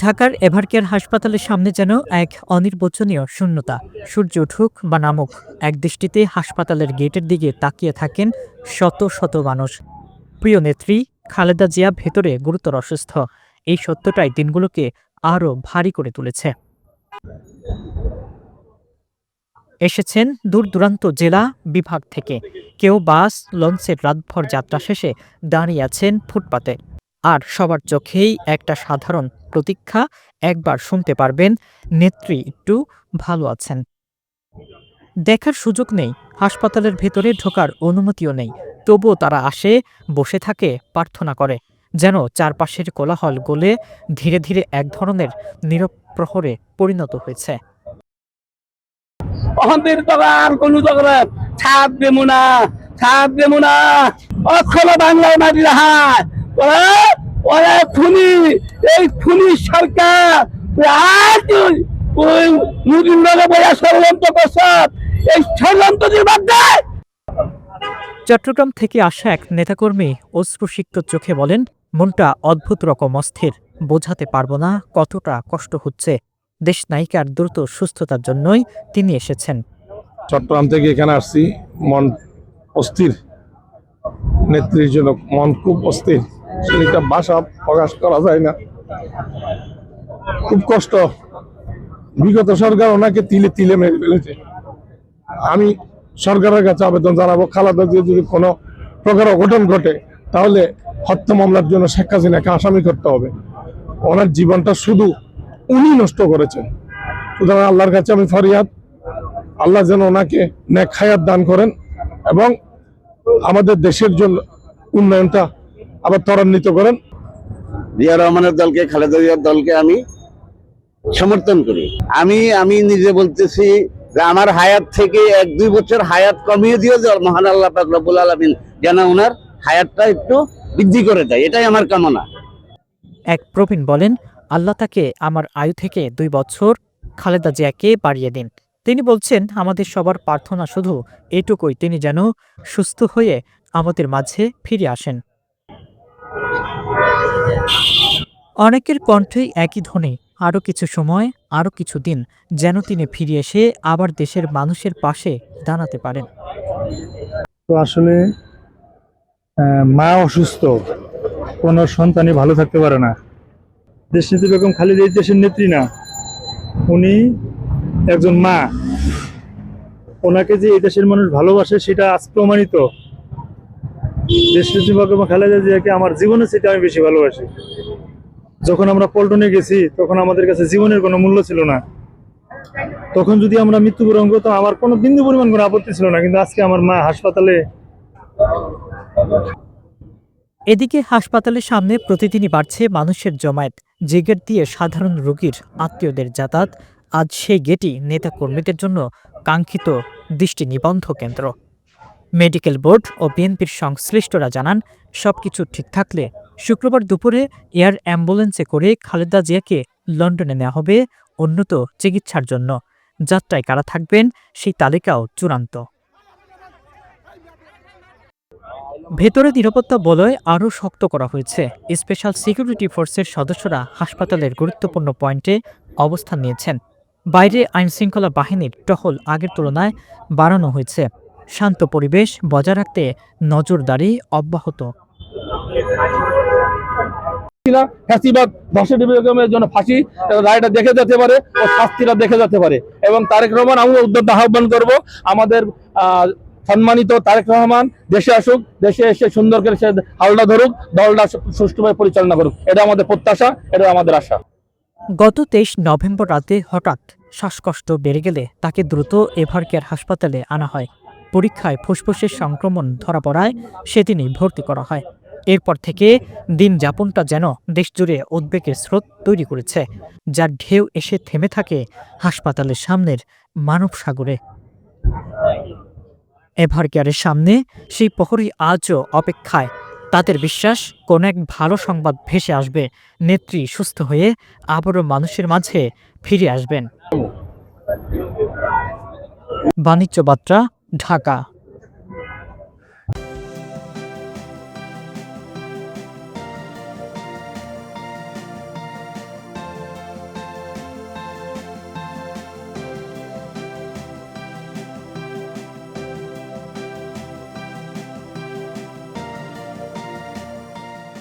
ঢাকার এভারকেয়ার হাসপাতালের সামনে যেন এক অনির্বচনীয় শূন্যতা। সূর্য উঠুক বা নামুক, একদৃষ্টিতে হাসপাতালের গেটের দিকে তাকিয়ে থাকেন শত শত মানুষ। প্রিয় নেত্রী খালেদা জিয়া ভেতরে গুরুতর অসুস্থ, এই সত্যটাই দিনগুলোকে আরও ভারী করে তুলেছে। এসেছেন দূর দূরান্ত জেলা বিভাগ থেকে, কেউ বাস লঞ্চের রাতভর যাত্রা শেষে দাঁড়িয়ে আছেন ফুটপাতে। আর সবার চোখেই একটা সাধারণ প্রতীক্ষা, একবার শুনতে পারবেন নেত্রী একটু ভালো আছেন। দেখার সুযোগ নেই, হাসপাতালের ভেতরে ঢোকার অনুমতিও নেই, তবুও তারা আসে, বসে থাকে, প্রার্থনা করে, যেন চারপাশের কোলাহল গলে ধীরে ধীরে এক ধরনের নীরব প্রহরে পরিণত হয়েছে। বাংলায় মাটি রাহায় ওরা খুনি, এই খুনি সরকার ষড়যন্ত্র করছে, এই ষড়যন্ত্র বাদ দেয়। চট্টগ্রাম থেকে আসা এক নেতাকর্মী অশ্রুসিক্ত চোখে বলেন, মনটা অদ্ভুত রকম অস্থির, বোঝাতে পারবো না কতটা কষ্ট হচ্ছে। দেশ নায়িকার দ্রুত সুস্থতার জন্যই তিনি এসেছেন। চট্টগ্রাম থেকে এখানে আসছি, মন অস্থির, নেত্রীর জন্য মন খুব অস্থির, সেটা ভাষা প্রকাশ করা যায় না। খুব কষ্ট, বিগত সরকার ওনাকে তিলে তিলে মেরে ফেলেছে। আমি সরকারের কাছে আবেদন জানাবো, খালেদা জিয়া যদি কোনো প্রকার অঘটন ঘটে তাহলে হত্যা মামলার জন্য শেখ হাসিনাকে আসামি করতে হবে। ওনার জীবনটা শুধু উনি নষ্ট করেছেন। সুতরাং আল্লাহর কাছে আমি ফরিয়াদ, আল্লাহ যেন ওনাকে নেক হায়াত দান করেন এবং আমাদের দেশের জন্য উন্নয়নটা আবার ত্বরান্বিত করেন। জিয়া রহমানের দলকে, খালেদা জিয়ার দলকে আমি সমর্থন করি। আমি নিজে বলতেছি যে আমার হায়াত থেকে 1-2 বছর হায়াত কমিয়ে দিও, যে মহান আল্লাহ পাক রব্বুল আলামিন যেন ওনার হায়াতটা একটু বৃদ্ধি করে দেয়, এটাই আমার কামনা। এক প্রবীণ বলেন, আল্লাহ তাকে আমার আয়ু থেকে 2 বছর খালেদা জিয়াকে বাড়িয়ে দিন। তিনি বলছেন, আমাদের সবার প্রার্থনা শুধু এটুকুই, তিনি যেন সুস্থ হয়ে আমাদের মাঝে ফিরে আসেন। অনেকের কণ্ঠেই একই ধ্বনি, আরও কিছু সময়, আরও কিছু দিন, যেন তিনি ফিরে এসে আবার দেশের মানুষের পাশে দাঁড়াতে পারেন। তো আসলে মা অসুস্থ, কোনো সন্তানই ভালো থাকতে পারে না। দেশনেত্রী বেগম খালেদা এই দেশের নেত্রী না, উনি একজন মা। ওনাকে যে এই দেশের মানুষ ভালোবাসে সেটা আজ প্রমাণিত। দেশনেত্রী বেগম খালেদা জিয়াকে আমার জীবনে সেটা আমি বেশি ভালোবাসি। যখন আমরা পল্টনে গেছি তখন আমাদের কাছে জীবনের কোনো মূল্য ছিল না, তখন যদি আমরা মৃত্যুবরণ করতাম আমার কোনো বিন্দু পরিমাণ কোনো আপত্তি ছিল না, কিন্তু আজকে আমার মা হাসপাতালে। এদিকে হাসপাতালের সামনে প্রতিদিনই বাড়ছে মানুষের জমায়েত, যে গেট দিয়ে সাধারণ রোগীর আত্মীয়দের যাতায়াত, আজ সেই গেটই নেতাকর্মীদের জন্য কাঙ্ক্ষিত দৃষ্টি নিবন্ধ কেন্দ্র। মেডিকেল বোর্ড ও বিএনপির সংশ্লিষ্টরা জানান, সবকিছু ঠিক থাকলে শুক্রবার দুপুরে এয়ার অ্যাম্বুলেন্সে করে খালেদা জিয়াকে লন্ডনে নেওয়া হবে উন্নত চিকিৎসার জন্য। যাত্রায় কারা থাকবেন সেই তালিকাও চূড়ান্ত। ভেতরে নিরাপত্তা বলয় আরও শক্ত করা হয়েছে। স্পেশাল সিকিউরিটি ফোর্সের সদস্যরা হাসপাতালের গুরুত্বপূর্ণ পয়েন্টে অবস্থান নিয়েছেন। বাইরে আইনশৃঙ্খলা বাহিনীর টহল আগের তুলনায় বাড়ানো হয়েছে। শান্ত পরিবেশ বজায় রাখতে নজরদারি অব্যাহত। ফ্যাসিবাদ ধর্ষণ বেগমের জন্য ফাঁসি রায়টা দেখে যেতে পারে ও শাস্তিটা দেখে যেতে পারে, এবং তারেক রহমান আমি উদ্যোগ আহ্বান করব, আমাদের সম্মানিত তারেক রহমান দেশে আসুক, দেশে এসে সুন্দর করে সে হালটা ধরুক, দলটা সুষ্ঠুভাবে পরিচালনা করুক, এটা আমাদের প্রত্যাশা, এটা আমাদের আশা। গত 23 নভেম্বর রাতে হঠাৎ শ্বাসকষ্ট বেড়ে গেলে তাকে দ্রুত এভারকেয়ার হাসপাতালে আনা হয়। পরীক্ষায় ফুসফুসের সংক্রমণ ধরা পড়ায় সেদিনই ভর্তি করা হয়। এরপর থেকে দিন যাপনটা যেন দেশজুড়ে উদ্বেগের স্রোত তৈরি করেছে, যার ঢেউ এসে থেমে থাকে হাসপাতালের সামনের মানব সাগরে। এভারকেয়ারের সামনে সেই প্রহরী আজও অপেক্ষায়। তাদের বিশ্বাস, কোন এক ভালো সংবাদ ভেসে আসবে, নেত্রী সুস্থ হয়ে আবারও মানুষের মাঝে ফিরে আসবেন। বাণিজ্য বার্তা, ঢাকা।